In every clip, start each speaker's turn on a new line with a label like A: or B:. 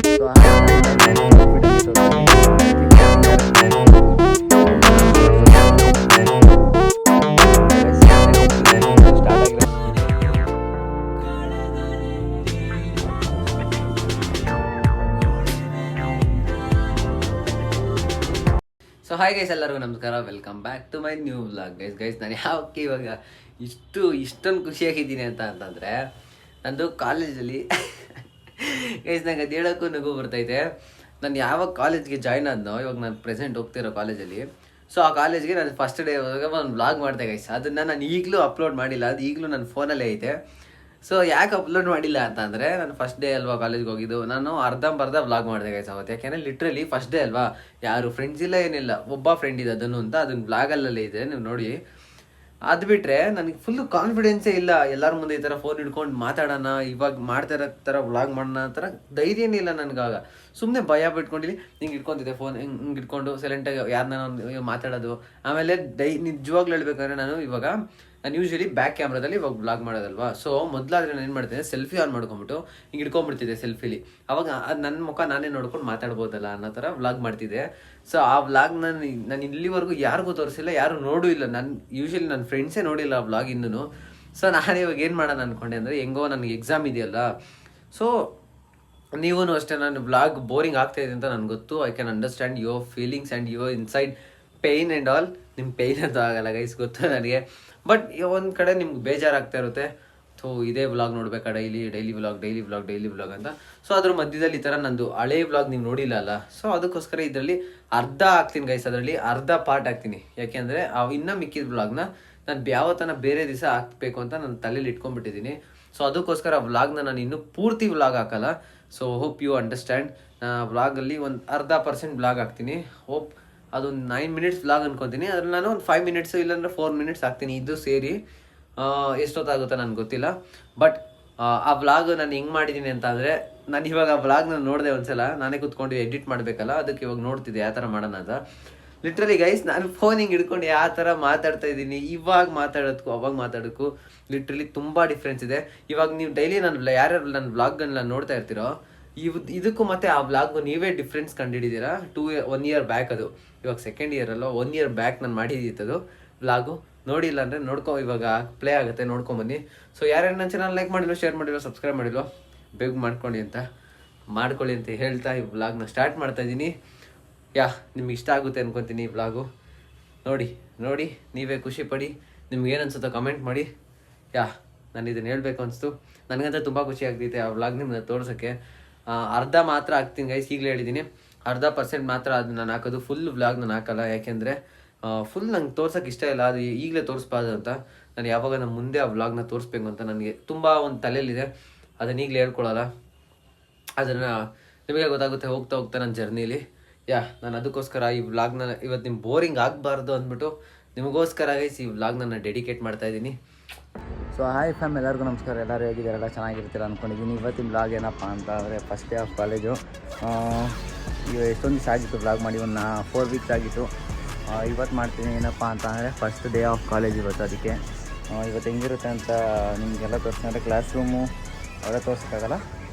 A: So
B: so hi guys, ಎಲ್ಲರಿಗೂ ನಮಸ್ಕಾರ. Welcome back to my new vlog. Guys ನಾನು ಯಾವಕ್ಕೆ ಇವಾಗ ಇಷ್ಟೊಂದು ಖುಷಿಯಾಗಿದ್ದೀನಿ ಅಂತಂದರೆ, ನಂದು ಕಾಲೇಜಲ್ಲಿ ಗೈಸ್ ನಂಗೆ ಅದು ಹೇಳೋಕ್ಕೂ ನಗು ಬರ್ತೈತೆ. ನಾನು ಯಾವಾಗ ಕಾಲೇಜ್ಗೆ ಜಾಯ್ನ್ ಆದ್ನೋ, ಇವಾಗ ನಾನು ಪ್ರೆಸೆಂಟ್ ಹೋಗ್ತಿರೋ ಕಾಲೇಜಲ್ಲಿ, ಸೊ ಆ ಕಾಲೇಜ್ಗೆ ನಾನು ಫಸ್ಟ್ ಡೇ ಹೋದಾಗ ಒಂದು ವ್ಲಾಗ್ ಮಾಡಿದೆ ಗೈಸ್. ಅದನ್ನು ನಾನು ಈಗಲೂ ಅಪ್ಲೋಡ್ ಮಾಡಿಲ್ಲ, ಅದು ಈಗಲೂ ನನ್ನ ಫೋನಲ್ಲೇ ಐತೆ. ಸೊ ಯಾಕೆ ಅಪ್ಲೋಡ್ ಮಾಡಿಲ್ಲ ಅಂತಂದರೆ, ನಾನು ಫಸ್ಟ್ ಡೇ ಅಲ್ವಾ ಕಾಲೇಜ್ಗೆ ಹೋಗಿದ್ದು, ನಾನು ಅರ್ಧಂಬರ್ಧ ವ್ಲಾಗ್ ಮಾಡಿದೆ ಗೈಸ್ ಅವತ್ತು. ಯಾಕೆಂದರೆ ಲಿಟ್ರಲಿ ಫಸ್ಟ್ ಡೇ ಅಲ್ವಾ, ಯಾರು ಫ್ರೆಂಡ್ಸ್ ಇಲ್ಲ ಏನಿಲ್ಲ, ಒಬ್ಬ ಫ್ರೆಂಡ್ ಇದೆ ಅದನ್ನು ಅಂತ, ಅದನ್ನು ವ್ಲಾಗಲ್ಲೇ ಇದೆ, ನೀವು ನೋಡಿ. ಅದು ಬಿಟ್ಟರೆ ನನಗೆ ಫುಲ್ಲು ಕಾನ್ಫಿಡೆನ್ಸೇ ಇಲ್ಲ ಎಲ್ಲರ ಮುಂದೆ ಈ ಥರ ಫೋನ್ ಹಿಡ್ಕೊಂಡು ಮಾತಾಡೋಣ, ಇವಾಗ ಮಾಡ್ತಾ ಇರೋ ಥರ ವ್ಲಾಗ್ ಮಾಡೋಣ ಆ ಥರ ಧೈರ್ಯನೇ ಇಲ್ಲ ನನಗಾಗ. ಸುಮ್ಮನೆ ಭಯ ಬಿಟ್ಕೊಂಡಿಲ್ಲಿ ಹಿಂಗೆ ಇಟ್ಕೊತಿದ್ದೆ ಫೋನ್, ಹಿಂಗೆ ಇಟ್ಕೊಂಡು ಸೈಲೆಂಟಾಗಿ ಯಾರನ್ನ ಮಾತಾಡೋದು. ಆಮೇಲೆ ನಿಜವಾಗ್ಲೂ ಹೇಳ್ಬೇಕಂದ್ರೆ, ನಾನು ಯೂಶ್ವಲಿ ಬ್ಯಾಕ್ ಕ್ಯಾಮ್ರಾದಲ್ಲಿ ಇವಾಗ ವ್ಲಾಗ್ ಮಾಡೋದಲ್ವಾ. ಸೊ ಮೊದಲಾದ್ರೆ ನಾನು ಏನು ಮಾಡ್ತೀನಿ, ಸೆಲ್ಫಿ ಆನ್ ಮಾಡ್ಕೊಂಬಿಟ್ಟು ಹಿಂಗೆ ಇಟ್ಕೊಂಡ್ಬಿಡ್ತಿದ್ದೆ ಸೆಲ್ಫಿಲಿ. ಅವಾಗ ನನ್ನ ಮುಖ ನಾನೇ ನೋಡ್ಕೊಂಡು ಮಾತಾಡ್ಬೋದಲ್ಲ ಅನ್ನೋ ಥರ ವ್ಲಾಗ್ ಮಾಡ್ತಿದ್ದೆ. ಸೊ ಆ ವ್ಲಾಗ್ ನಾನು ಇಲ್ಲಿವರೆಗೂ ಯಾರಿಗೂ ತೋರಿಸಿಲ್ಲ, ಯಾರು ನೋಡೂ ಇಲ್ಲ. ನಾನು ಯೂಶ್ವಲಿ ನನ್ನ ಫ್ರೆಂಡ್ಸೇ ನೋಡಿಲ್ಲ ಆ ವ್ಲಾಗ್ ಇನ್ನೂ. ಸೊ ನಾನು ಇವಾಗ ಏನು ಮಾಡೋಣ ಅಂದ್ಕೊಂಡೆ ಅಂದರೆ, ಹೆಂಗೋ ನನಗೆ ಎಕ್ಸಾಮ್ ಇದೆಯಲ್ಲ, ಸೊ ನೀವೂ ಅಷ್ಟೇ. ನಾನು ವ್ಲಾಗ್ ಬೋರಿಂಗ್ ಆಗ್ತಾಯಿದೆ ಅಂತ ನನಗೆ ಗೊತ್ತು. I can understand your feelings and your inside pain and all. ನಿಮ್ಮ ಪೇಯ್ನ್ ಅಂತೂ ಆಗಲ್ಲ ಗೈಸ್, ಗೊತ್ತು ನನಗೆ. ಬಟ್ ಒಂದು ಕಡೆ ನಿಮ್ಗೆ ಬೇಜಾರಾಗ್ತಾ ಇರುತ್ತೆ, ಸೊ ಇದೇ ವ್ಲಾಗ್ ನೋಡ್ಬೇಕಾ ಡೈಲಿ ವ್ಲಾಗ್ ಅಂತ. ಸೊ ಅದ್ರ ಮಧ್ಯದಲ್ಲಿ ಈ ಥರ ನಂದು ಹಳೇ ವ್ಲಾಗ್ ನೀವು ನೋಡಿಲ್ಲ ಅಲ್ಲ, ಸೊ ಅದಕ್ಕೋಸ್ಕರ ಇದರಲ್ಲಿ ಅರ್ಧ ಹಾಕ್ತೀನಿ ಗೈಸ್, ಅದರಲ್ಲಿ ಅರ್ಧ ಪಾರ್ಟ್ ಹಾಕ್ತೀನಿ. ಯಾಕೆಂದರೆ ಇನ್ನೂ ಮಿಕ್ಕಿದ ವ್ಲಾಗ್ನ ನಾನು ಯಾವತ್ತನ ಬೇರೆ ದಿವಸ ಹಾಕಬೇಕು ಅಂತ ನಾನು ತಲೆಯಲ್ಲಿ ಇಟ್ಕೊಂಡ್ಬಿಟ್ಟಿದ್ದೀನಿ. ಸೊ ಅದಕ್ಕೋಸ್ಕರ ಆ ವ್ಲಾಗ್ನ ನಾನು ಇನ್ನೂ ಪೂರ್ತಿ ವ್ಲಾಗ್ ಹಾಕಲ್ಲ. So hope you understand. ವ್ಲಾಗಲ್ಲಿ ಒಂದು 0.5% ವ್ಲಾಗ್ ಹಾಕ್ತೀನಿ. ಹೋಪ್ ಅದೊಂದು 9 ಮಿನಿಟ್ಸ್ ವ್ಲಾಗ್ ಅನ್ಕೊತೀನಿ. ಅದ್ರಲ್ಲಿ ನಾನು ಒಂದು 5 ಮಿನಿಟ್ಸು ಇಲ್ಲಾಂದ್ರೆ 4 ಮಿನಿಟ್ಸ್ ಹಾಕ್ತೀನಿ. ಇದು ಸೇರಿ ಎಷ್ಟೊತ್ತಾಗುತ್ತೋ ನನಗೆ ಗೊತ್ತಿಲ್ಲ. ಬಟ್ ಆ ವ್ಲಾಗ್ ನಾನು ಹೆಂಗೆ ಮಾಡಿದ್ದೀನಿ ಅಂತ ಅಂದರೆ, ನಾನು ಇವಾಗ ಆ ವ್ಲಾಗ್ನ ನೋಡಿದೆ ಒಂದ್ಸಲ, ನಾನೇ ಕೂತ್ಕೊಂಡು ಎಡಿಟ್ ಮಾಡಬೇಕಲ್ಲ, ಅದಕ್ಕೆ ಇವಾಗ ನೋಡ್ತಿದ್ದೆ ಯಾವ ಥರ ಮಾಡೋಣ ಅಂತ. ಲಿಟ್ರಲಿ ಗೈಸ್, ನಾನು ಫೋನ್ ಹಿಂಗೆ ಹಿಡ್ಕೊಂಡು ಯಾವ ಥರ ಮಾತಾಡ್ತಾ ಇದ್ದೀನಿ, ಇವಾಗ ಮಾತಾಡೋದಕ್ಕೂ ಅವಾಗ ಮಾತಾಡೋಕ್ಕೂ ಲಿಟ್ರಲಿ ತುಂಬ ಡಿಫ್ರೆನ್ಸ್ ಇದೆ. ಇವಾಗ ನೀವು ಡೈಲಿ ಯಾರ್ಯಾರು ನನ್ನ ವ್ಲಾಗ್ಗಳನ್ನ ನೋಡ್ತಾ ಇರ್ತೀರೋ, ಇದಕ್ಕೂ ಮತ್ತು ಆ ವ್ಲಾಗ್ಗೂ ನೀವೇ ಡಿಫ್ರೆನ್ಸ್ ಕಂಡುಹಿಡಿದೀರಾ. 1 ಇಯರ್ ಬ್ಯಾಕ್ ಅದು, ಇವಾಗ ಸೆಕೆಂಡ್ ಇಯರ್ ಅಲ್ಲ, 1 ಇಯರ್ ಬ್ಯಾಕ್ ನಾನು ಮಾಡಿದ್ದಿತ್ತದು ವ್ಲಾಗು. ನೋಡಿಲ್ಲ ಅಂದರೆ ಇವಾಗ ಪ್ಲೇ ಆಗುತ್ತೆ, ನೋಡ್ಕೊಂಬನ್ನಿ. ಸೊ ಯಾರ್ಯಾರು ನನ್ನ ಚಾನಲ್ ಲೈಕ್ ಮಾಡಿಲ್ಲ, ಶೇರ್ ಮಾಡಿಲ್ಲ, ಸಬ್ಸ್ಕ್ರೈಬ್ ಮಾಡಿಲ್ಲ, ಬೇಗ ಮಾಡ್ಕೊಳ್ಳಿ ಅಂತ ಹೇಳ್ತಾ ಈ ವ್ಲಾಗ್ನ ಸ್ಟಾರ್ಟ್ ಮಾಡ್ತಾಯಿದ್ದೀನಿ. ನಿಮ್ಗೆ ಇಷ್ಟ ಆಗುತ್ತೆ ಅನ್ಕೊತೀನಿ ಈ ವ್ಲಾಗು. ನೋಡಿ ನೀವೇ ಖುಷಿ ಪಡಿ. ನಿಮ್ಗೇನು ಅನ್ಸುತ್ತೋ ಕಮೆಂಟ್ ಮಾಡಿ. ನಾನು ಇದನ್ನು ಹೇಳಬೇಕು ಅನಿಸ್ತು. ನನಗಂತ ತುಂಬ ಖುಷಿ ಆಗ್ತೈತೆ ಆ ವ್ಲಾಗ್ ನಿಮ್ಮನ್ನ ತೋರ್ಸೋಕ್ಕೆ. ಅರ್ಧ ಮಾತ್ರ ಹಾಕ್ತೀನಿ ಗೈಸ್, ಈಗಲೇ ಹೇಳಿದ್ದೀನಿ. 0.5% ಮಾತ್ರ ಅದು ನಾನು ಹಾಕೋದು, ಫುಲ್ ವ್ಲಾಗ್ ನಾನು ಹಾಕಲ್ಲ. ಯಾಕೆಂದರೆ ಫುಲ್ ನಂಗೆ ತೋರ್ಸೋಕ್ಕೆ ಇಷ್ಟ ಇಲ್ಲ, ಅದು ಈಗಲೇ ತೋರಿಸ್ಬಾರ್ದು ಅಂತ. ನಾನು ಯಾವಾಗ ನಾನು ಮುಂದೆ ಆ ವ್ಲಾಗ್ನ ತೋರಿಸ್ಬೇಕು ಅಂತ ನನಗೆ ತುಂಬ ಒಂದು ತಲೆಯಲ್ಲಿದೆ. ಅದನ್ನು ಈಗಲೇ ಹೇಳ್ಕೊಳ್ಳಲ್ಲ, ಅದನ್ನು ನಿಮಗೆ ಗೊತ್ತಾಗುತ್ತೆ ಹೋಗ್ತಾ ನನ್ನ ಜರ್ನಿಲಿ. ನಾನು ಅದಕ್ಕೋಸ್ಕರ ಈ ವ್ಲಾಗ್ನ ಇವತ್ತು ನಿಮ್ಗೆ ಬೋರಿಂಗ್ ಆಗಬಾರ್ದು ಅಂದ್ಬಿಟ್ಟು ನಿಮಗೋಸ್ಕರ ಗೈಸ್ ಈ ವ್ಲಾಗ್ನ ನಾನು ಡೆಡಿಕೇಟ್ ಮಾಡ್ತಾಯಿದ್ದೀನಿ.
A: ಸೊ ಹಾಯ್ ಫ್ಯಾಮ್, ಎಲ್ಲರಿಗೂ ನಮಸ್ಕಾರ. ಎಲ್ಲರೂ ಹೇಗಿದ್ದಾರೆಲ್ಲ ಚೆನ್ನಾಗಿರ್ತೀರ ಅಂದ್ಕೊಂಡಿದ್ದೀನಿ. ಇವತ್ತಿನ ವ್ಲಾಗ್ ಏನಪ್ಪ ಅಂತ ಅಂದರೆ, ಫಸ್ಟ್ ಡೇ ಆಫ್ ಕಾಲೇಜು. ಈಗ ಎಷ್ಟೊಂದು ದಿವಸ ಆಗಿತ್ತು ವ್ಲಾಗ್ ಮಾಡಿ, ಒಂದು 4 ವೀಕ್ಸ್ ಆಗಿತ್ತು. ಇವತ್ತು ಮಾಡ್ತೀನಿ. ಏನಪ್ಪ ಅಂತ ಅಂದರೆ, ಫಸ್ಟ್ ಡೇ ಆಫ್ ಕಾಲೇಜ್ ಇವತ್ತು. ಅದಕ್ಕೆ ಇವತ್ತು ಹೆಂಗಿರುತ್ತೆ ಅಂತ ನಿಮಗೆಲ್ಲ ತೋರಿಸ್ತೀನಿ. ಕ್ಲಾಸ್ ರೂಮು ಅವೆಲ್ಲ ತೋರಿಸೋಕ್ಕಾಗಲ್ಲ,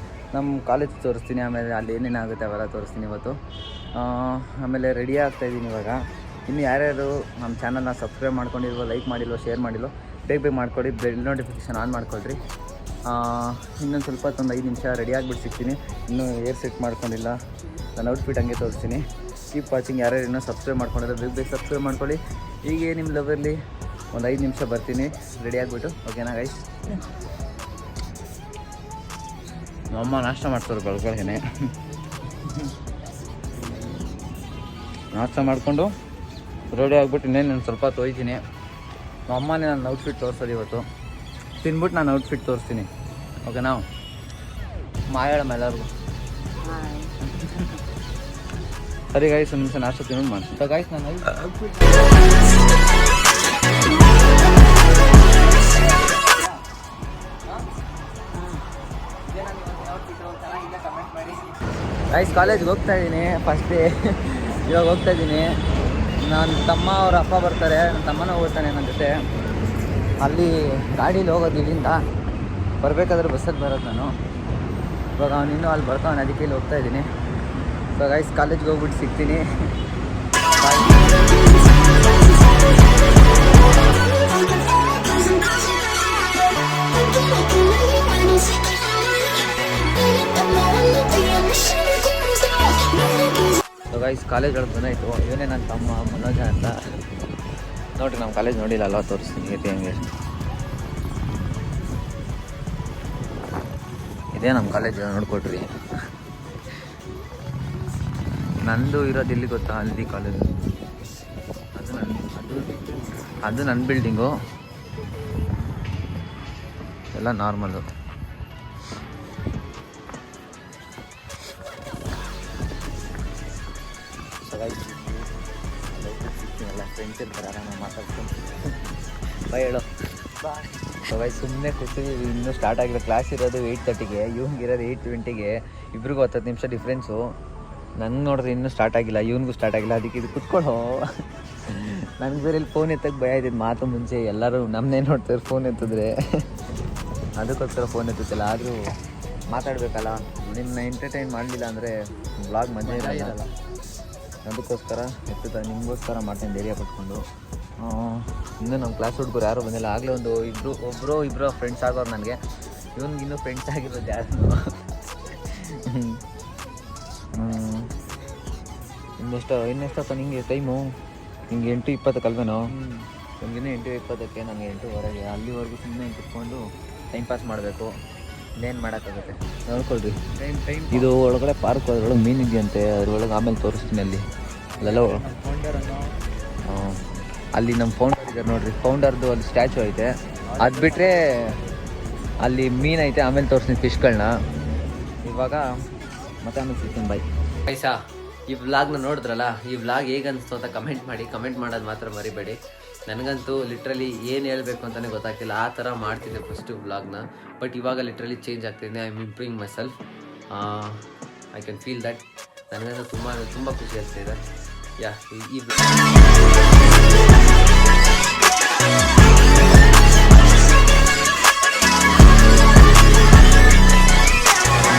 A: ನಮ್ಮ ಕಾಲೇಜ್ ತೋರಿಸ್ತೀನಿ. ಆಮೇಲೆ ಅಲ್ಲಿ ಏನೇನಾಗುತ್ತೆ ಅವೆಲ್ಲ ತೋರಿಸ್ತೀನಿ ಇವತ್ತು. ಆಮೇಲೆ ರೆಡಿ ಆಗ್ತಾಯಿದ್ದೀನಿ ಇವಾಗ. ಇನ್ನು ಯಾರ್ಯಾರು ನಮ್ಮ ಚಾನಲ್ನ ಸಬ್ಸ್ಕ್ರೈಬ್ ಮಾಡ್ಕೊಂಡಿಲ್ವೋ, ಲೈಕ್ ಮಾಡಿಲ್ವೋ, ಶೇರ್ ಮಾಡಿಲ್ವೋ, ಬೇಗ ಮಾಡಿಕೊಡಿ. ಬೆಲ್ ನೋಟಿಫಿಕೇಷನ್ ಆನ್ ಮಾಡ್ಕೊಳ್ರಿ. ಇನ್ನೊಂದು ಸ್ವಲ್ಪ ಹೊತ್ತು, 5 ನಿಮಿಷ ರೆಡಿ ಆಗಿಬಿಟ್ಟು ಸಿಗ್ತೀನಿ. ಇನ್ನೂ ಏರ್ ಸೆಟ್ ಮಾಡ್ಕೊಂಡಿಲ್ಲ, ನನ್ನ ಔಟ್ಫಿಟ್ ಹಂಗೆ ತೋರಿಸ್ತೀನಿ. Keep watching. ಯಾರ್ಯಾರು ಇನ್ನೂ ಸಬ್ಸ್ಕ್ರೈಬ್ ಮಾಡ್ಕೊಂಡಿಲ್ಲ ಬೇಗ ಸಬ್ಸ್ಕ್ರೈಬ್ ಮಾಡ್ಕೊಳ್ಳಿ. ಹೀಗೆ ನಿಮ್ಮ ಲವಲ್ಲಿ ಒಂದು 5 ನಿಮಿಷ ಬರ್ತೀನಿ ರೆಡಿ ಆಗಿಬಿಟ್ಟು. ಓಕೆನಾ ಗೈಸ್? ನಮ್ಮಮ್ಮ ನಾಷ್ಟ ಮಾಡ್ತಾರೆ ಬೆಳಗ್ಗೆನೆ. ನಾಷ್ಟ ಮಾಡಿಕೊಂಡು ರೆಡಿ ಆಗಿಬಿಟ್ಟು ಇನ್ನೇನು ನಾನು ಸ್ವಲ್ಪ ತೊಯ್ತೀನಿ. ನಮ್ಮಮ್ಮನೇ ನನ್ನ ಔಟ್ಫಿಟ್ ತೋರಿಸೋದು ಇವತ್ತು. ತಿನ್ಬಿಟ್ಟು ನಾನು ಔಟ್ಫಿಟ್ ತೋರಿಸ್ತೀನಿ. ಓಕೆನಾ? ಮಾಯಾಳಮ್ಮ ಎಲ್ಲರಿಗೂ ಸರಿ ಗೈಸ್, ಒಂದು ನಿಮಿಷ ನಾಷ್ಟ ತಿನ್ನೋದು ಮಾಡ್ತೀನಿ ಗೈಸ್. ನಾನು ಗೈಸ್ ಕಾಲೇಜ್ಗೆ ಹೋಗ್ತಾಯಿದ್ದೀನಿ. ಫಸ್ಟ್ ಡೇ ಇವಾಗ ಹೋಗ್ತಾಯಿದ್ದೀನಿ. ನನ್ನ ತಮ್ಮ ಅವ್ರ ಅಪ್ಪ ಬರ್ತಾರೆ, ನನ್ನ ತಮ್ಮನ ಹೋಗ್ತಾನೆ ನನ್ನ ಜೊತೆ. ಅಲ್ಲಿ ಗಾಡೀಲಿ ಹೋಗೋದು, ಇಲ್ಲಿಂದ ಬರಬೇಕಾದ್ರೆ ಬಸ್ಸಲ್ಲಿ ಬರೋದು ನಾನು. ಇವಾಗ ಅವ್ನು ಇನ್ನೂ ಅಲ್ಲಿ ಬರ್ತಾವನು, ಅದಕ್ಕೆ ಇಲ್ಲಿ ಹೋಗ್ತಾ ಇದ್ದೀನಿ. ಸೊ ಗೈಸ್ ಕಾಲೇಜ್ಗೆ ಹೋಗ್ಬಿಟ್ಟು ಸಿಗ್ತೀನಿ. ಸೊ ಗೈಸ್ ಕಾಲೇಜ್ ಒಳಗೆ ಬಂದಾಯಿತು. ಇವನೇ ನನ್ನ ತಮ್ಮ ಮನೋಜ ಅಂತ. ನೋಡಿರಿ ನಮ್ಮ ಕಾಲೇಜ್ ನೋಡಿಲ್ಲ ಅಲ್ವಾ, ತೋರಿಸ್ತೀನಿ ಗತಿ ಹಂಗೆ. ಇದೇ ನಮ್ಮ ಕಾಲೇಜ್ ನೋಡ್ಕೊಟ್ರಿ. ನಂದು ಇರೋದು ಎಲ್ಲಿ ಗೊತ್ತಾ, ಅಲ್ಲಿ ಕಾಲೇಜು. ಅದು ನನ್ನ ಬಿಲ್ಡಿಂಗು, ಎಲ್ಲ ನಾರ್ಮಲು. ಸಿಗ್ತೀನಲ್ಲ, ಫ್ರೆಂಡ್ಸ್ ಇರ್ತಾರೆ, ಆರಾಮಾಗಿ ಮಾತಾಡ್ಕೊಂಡು ಬಾಯ್ ಹೇಳೋ ಬಾಯ್. ಬಾಯ್ ಸುಮ್ಮನೆ ಕೂತೀವಿ, ಇನ್ನೂ ಸ್ಟಾರ್ಟ್ ಆಗಿಲ್ಲ. ಕ್ಲಾಸ್ ಇರೋದು 8:30ಗೆ, ಇವ್ನಿಗೆ ಇರೋದು 8:20ಗೆ. ಇಬ್ರಿಗೂ 10 ನಿಮಿಷ ಡಿಫ್ರೆನ್ಸು. ನಂಗೆ ನೋಡಿದ್ರೆ ಇನ್ನೂ ಸ್ಟಾರ್ಟ್ ಆಗಿಲ್ಲ, ಇವ್ನಿಗೂ ಸ್ಟಾರ್ಟ್ ಆಗಿಲ್ಲ. ಅದಕ್ಕೆ ಇದು ಕುತ್ಕೊಳ್ಳೋ. ನನಗೆ ಬೇರೆ ಇಲ್ಲಿ ಫೋನ್ ಎತ್ತಕ್ಕೆ ಭಯ ಇದ್ದಿದ್ದು. ಮಾತು ಮುಂಚೆ ಎಲ್ಲರೂ ನಮ್ಮನ್ನೇ ನೋಡ್ತಾರೆ ಫೋನ್ ಎತ್ತಿದ್ರೆ, ಅದಕ್ಕೋಸ್ಕರ ಫೋನ್ ಎತ್ತುತ್ತಿಲ್ಲ. ಆದರೂ ಮಾತಾಡಬೇಕಲ್ಲ, ನಿನ್ನ ಎಂಟರ್ಟೈನ್ ಮಾಡಲಿಲ್ಲ ಅಂದರೆ ಬ್ಲಾಗ್ ಮಜಾ ಇರಲ್ಲ. ಅದಕ್ಕೋಸ್ಕರ ಎತ್ತುತ್ತಾರೆ, ನಿಮಗೋಸ್ಕರ ಮಾಡ್ತೀನಿ ಧೈರ್ಯ ಪಟ್ಕೊಂಡು. ಇನ್ನೂ ನಮ್ಮ ಕ್ಲಾಸ್ ಹುಡುಗರು ಯಾರೂ ಬಂದಿಲ್ಲ. ಆಗಲೇ ಒಬ್ಬರು ಫ್ರೆಂಡ್ಸ್ ಆಗೋರು ನನಗೆ. ಇವನಿಗೆ ಇನ್ನೂ ಫ್ರೆಂಡ್ಸ್ ಆಗಿರೋದು ಯಾರು. ಇನ್ನೆಷ್ಟಪ್ಪ ನಿಂಗೆ ಟೈಮು? ನಿಂಗೆ 8:20 ಅಲ್ವೇನೋ? ನಿಮಗಿನ್ನೂ 8:20, ನನಗೆ 8:15. ಅಲ್ಲಿವರೆಗೂ ಸುಮ್ಮನೆ ಕುತ್ಕೊಂಡು ಟೈಮ್ ಪಾಸ್ ಮಾಡಬೇಕು. ಇನ್ನೇನು ಮಾಡೋಕ್ಕಾಗುತ್ತೆ, ನೋಡ್ಕೊಳ್ರಿ. ಇದು ಒಳಗಡೆ ಪಾರ್ಕ್, ಅದ್ರೊಳಗೆ ಮೀನು ಇದೆಯಂತೆ, ಅದ್ರೊಳಗೆ ಆಮೇಲೆ ತೋರಿಸ್ತೀನಿ. ಅಲ್ಲೆಲ್ಲ ಅಲ್ಲಿ ನಮ್ಮ ಫೌಂಡರ್ ಇದ್ದಾರೆ ನೋಡಿರಿ, ಫೌಂಡರ್ದು ಅಲ್ಲಿ ಸ್ಟ್ಯಾಚು ಐತೆ. ಅದು ಬಿಟ್ಟರೆ ಅಲ್ಲಿ ಮೀನು ಐತೆ, ಆಮೇಲೆ ತೋರಿಸ್ತೀನಿ ಫಿಶ್ಗಳನ್ನ. ಇವಾಗ ಮತ್ತೆ ಆಮೇಲೆ ಸಿಗ್ತೀನಿ, ಬಾಯ್.
B: ಪೈಸಾ ಈ ವ್ಲಾಗ್ನ ನೋಡಿದ್ರಲ್ಲ, ಈ ವ್ಲಾಗ್ ಹೇಗನ್ನಿಸ್ತು ಅಂತ ಕಮೆಂಟ್ ಮಾಡಿ. ಕಮೆಂಟ್ ಮಾಡೋದು ಮಾತ್ರ ಮರಿಬೇಡಿ. ನನಗಂತೂ ಲಿಟ್ರಲಿ ಏನು ಹೇಳಬೇಕು ಅಂತಲೇ ಗೊತ್ತಾಗ್ತಿಲ್ಲ, ಆ ಥರ ಮಾಡ್ತಿದ್ದೆ ಫಸ್ಟು ವ್ಲಾಗ್ನ. ಬಟ್ ಇವಾಗ ಲಿಟ್ರಲಿ ಚೇಂಜ್ ಆಗ್ತಿದೆ. I am improving my self. I can feel that. ನನಗಂತೂ ತುಂಬ ಖುಷಿ ಆಗ್ತಿದೆ. ಯಾ ಈ